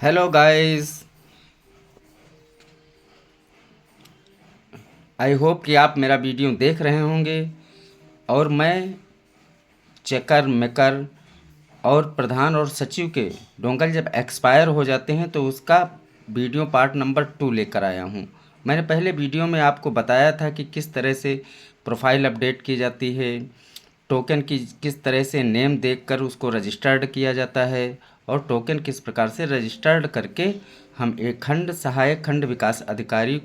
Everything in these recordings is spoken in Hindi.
Hello guys. आई होप कि आप मेरा वीडियो देख रहे होंगे। और मैं चेकर मेकर और प्रधान और सचिव के डोंगल जब एक्सपायर हो जाते हैं तो उसका वीडियो पार्ट नंबर 2 लेकर आया हूँ। मैंने पहले वीडियो में आपको बताया था कि किस तरह से प्रोफाइल अपडेट की जाती है, टोकन की किस तरह से नेम देखकर उसको रजिस्टर्ड किया जाता है और टोकन किस प्रकार से रजिस्टर्ड करके हम एक खंड सहायक खंड विकास अधिकारी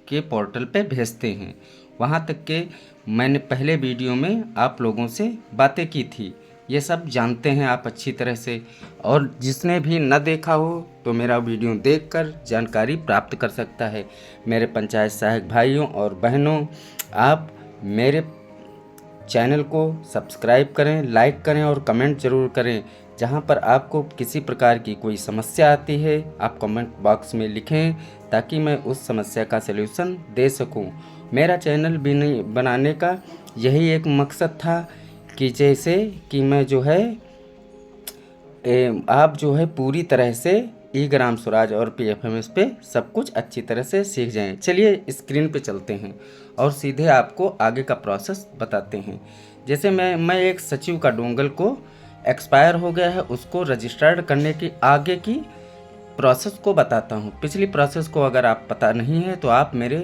के पोर्टल पे भेजते हैं। वहाँ तक के मैंने पहले वीडियो में आप लोगों से बातें की थी। ये सब जानते हैं आप अच्छी तरह से, और जिसने भी न देखा हो तो मेरा वीडियो देखकर जानकारी प्राप्त कर सकता है। मेरे पंचायत सहायक भाइयों और बहनों, आप मेरे चैनल को सब्सक्राइब करें, लाइक करें और कमेंट ज़रूर करें। जहां पर आपको किसी प्रकार की कोई समस्या आती है आप कमेंट बॉक्स में लिखें ताकि मैं उस समस्या का सलूशन दे सकूं। मेरा चैनल बनाने का यही एक मकसद था कि जैसे कि मैं जो है आप जो है पूरी तरह से ई ग्राम स्वराज और पीएफएमएस पे सब कुछ अच्छी तरह से सीख जाएं। चलिए स्क्रीन पे चलते हैं और सीधे आपको आगे का प्रोसेस बताते हैं। जैसे मैं एक सचिव का डोंगल को एक्सपायर हो गया है उसको रजिस्टर्ड करने की आगे की प्रोसेस को बताता हूँ। पिछली प्रोसेस को अगर आप पता नहीं है तो आप मेरे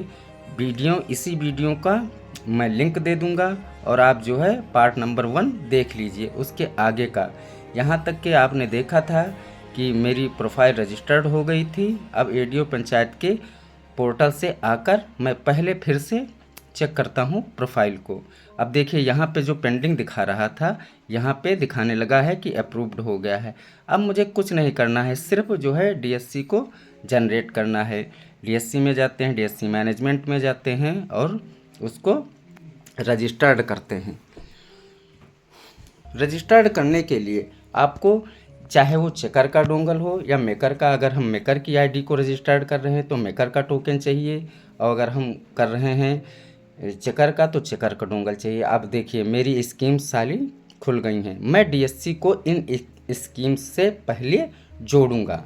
इसी वीडियो का मैं लिंक दे दूंगा और आप जो है पार्ट नंबर 1 देख लीजिए उसके आगे का। यहाँ तक कि आपने देखा था कि मेरी प्रोफाइल रजिस्टर्ड हो गई थी। अब एडीओ पंचायत के पोर्टल से आकर मैं पहले फिर से चेक करता हूँ प्रोफाइल को। अब देखिए यहाँ पे जो पेंडिंग दिखा रहा था यहाँ पे दिखाने लगा है कि अप्रूव्ड हो गया है। अब मुझे कुछ नहीं करना है, सिर्फ जो है डीएससी को जनरेट करना है। डीएससी में जाते हैं, डीएससी मैनेजमेंट में जाते हैं और उसको रजिस्टर्ड करते हैं। रजिस्टर्ड करने के लिए आपको चाहे वो चेकर का डोंगल हो या मेकर का, अगर हम मेकर की आईडी को रजिस्टर्ड कर रहे हैं तो मेकर का टोकन चाहिए, और अगर हम कर रहे हैं चेकर का तो चेकर का डोंगल चाहिए। अब देखिए मेरी स्कीम सारी खुल गई हैं। मैं डीएससी को इन स्कीम से पहले जोड़ूंगा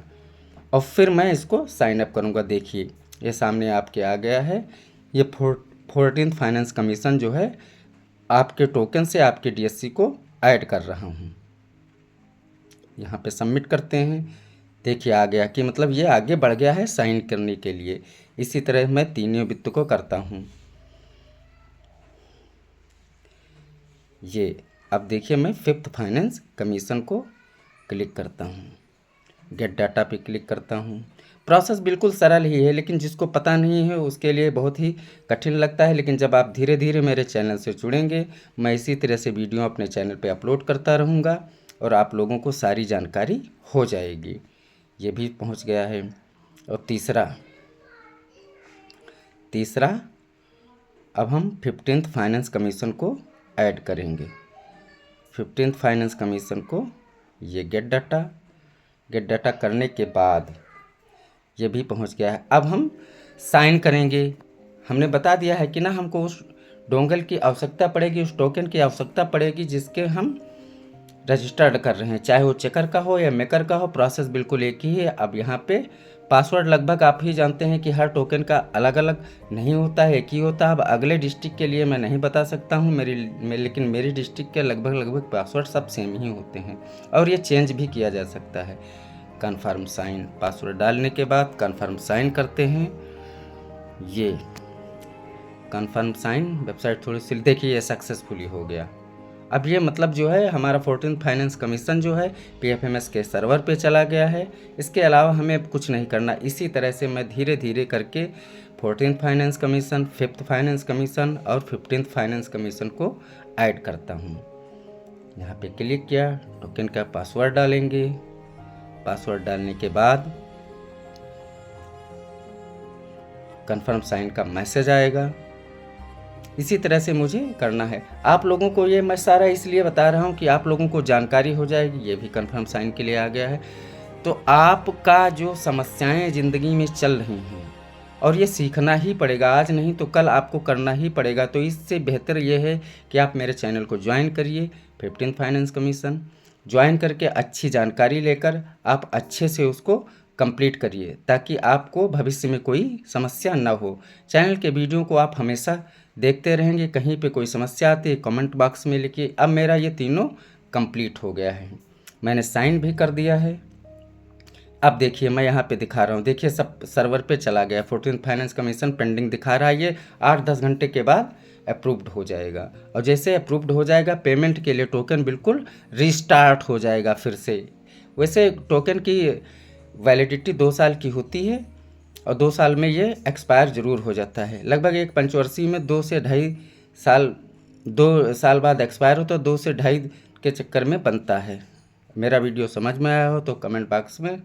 और फिर मैं इसको साइन अप करूंगा। देखिए ये सामने आपके आ गया है। ये 14th फाइनेंस कमीशन जो है आपके टोकन से आपके डीएससी को ऐड कर रहा हूँ। यहाँ पे सबमिट करते हैं। देखिए आ गया कि मतलब ये आगे बढ़ गया है साइन करने के लिए। इसी तरह मैं तीनों वित्त को करता हूँ। ये अब देखिए मैं 5th फाइनेंस कमीशन को क्लिक करता हूँ, गेट डाटा पे क्लिक करता हूँ। प्रोसेस बिल्कुल सरल ही है, लेकिन जिसको पता नहीं है उसके लिए बहुत ही कठिन लगता है। लेकिन जब आप धीरे धीरे मेरे चैनल से जुड़ेंगे, मैं इसी तरह से वीडियो अपने चैनल पे अपलोड करता रहूँगा और आप लोगों को सारी जानकारी हो जाएगी। ये भी पहुँच गया है। और तीसरा अब हम 15th फाइनेंस कमीशन को ऐड करेंगे। 15th फाइनेंस कमीशन को ये गेट डाटा करने के बाद ये भी पहुंच गया है। अब हम साइन करेंगे। हमने बता दिया है कि ना हमको उस डोंगल की आवश्यकता पड़ेगी, उस टोकन की आवश्यकता पड़ेगी जिसके हम रजिस्टर्ड कर रहे हैं, चाहे वो चेकर का हो या मेकर का हो, प्रोसेस बिल्कुल एक ही है। अब यहाँ पे पासवर्ड लगभग आप ही जानते हैं कि हर टोकन का अलग अलग नहीं होता है, एक ही होता है। अब अगले डिस्ट्रिक्ट के लिए मैं नहीं बता सकता हूँ लेकिन मेरी डिस्ट्रिक्ट के लगभग पासवर्ड सब सेम ही होते हैं और ये चेंज भी किया जा सकता है। कन्फर्म साइन, पासवर्ड डालने के बाद कन्फर्म साइन करते हैं। ये कन्फर्म साइन वेबसाइट थोड़ी सी देखिए, ये सक्सेसफुली हो गया। अब ये मतलब जो है हमारा 14th फाइनेंस कमीशन जो है पीएफएमएस के सर्वर पे चला गया है। इसके अलावा हमें कुछ नहीं करना। इसी तरह से मैं धीरे धीरे करके 14th finance commission, 5th finance commission और 15th फाइनेंस कमीशन को ऐड करता हूँ। यहाँ पे क्लिक किया, टोकन का पासवर्ड डालेंगे। पासवर्ड डालने के बाद कन्फर्म साइन का मैसेज आएगा। इसी तरह से मुझे करना है। आप लोगों को ये मैं सारा इसलिए बता रहा हूँ कि आप लोगों को जानकारी हो जाएगी। ये भी कन्फर्म साइन के लिए आ गया है। तो आपका जो समस्याएं ज़िंदगी में चल रही हैं और ये सीखना ही पड़ेगा, आज नहीं तो कल आपको करना ही पड़ेगा। तो इससे बेहतर ये है कि आप मेरे चैनल को ज्वाइन करिए। 15th फाइनेंस कमीशन ज्वाइन करके अच्छी जानकारी लेकर आप अच्छे से उसको कंप्लीट करिए ताकि आपको भविष्य में कोई समस्या ना हो। चैनल के वीडियो को आप हमेशा देखते रहेंगे, कहीं पे कोई समस्या आती है कमेंट बॉक्स में लिखिए। अब मेरा ये तीनों कंप्लीट हो गया है, मैंने साइन भी कर दिया है। अब देखिए मैं यहाँ पे दिखा रहा हूँ, देखिए सब सर्वर पे चला गया। 14th फाइनेंस कमीशन पेंडिंग दिखा रहा है, ये 8-10 घंटे के बाद अप्रूव्ड हो जाएगा। और जैसे अप्रूव्ड हो जाएगा पेमेंट के लिए टोकन बिल्कुल रिस्टार्ट हो जाएगा फिर से। वैसे टोकन की वैलिडिटी 2 साल की होती है और 2 साल में ये एक्सपायर ज़रूर हो जाता है। लगभग एक पंचवर्षीय में 2 से ढाई साल 2 साल बाद एक्सपायर हो तो 2 से ढाई के चक्कर में बनता है। मेरा वीडियो समझ में आया हो तो कमेंट बॉक्स में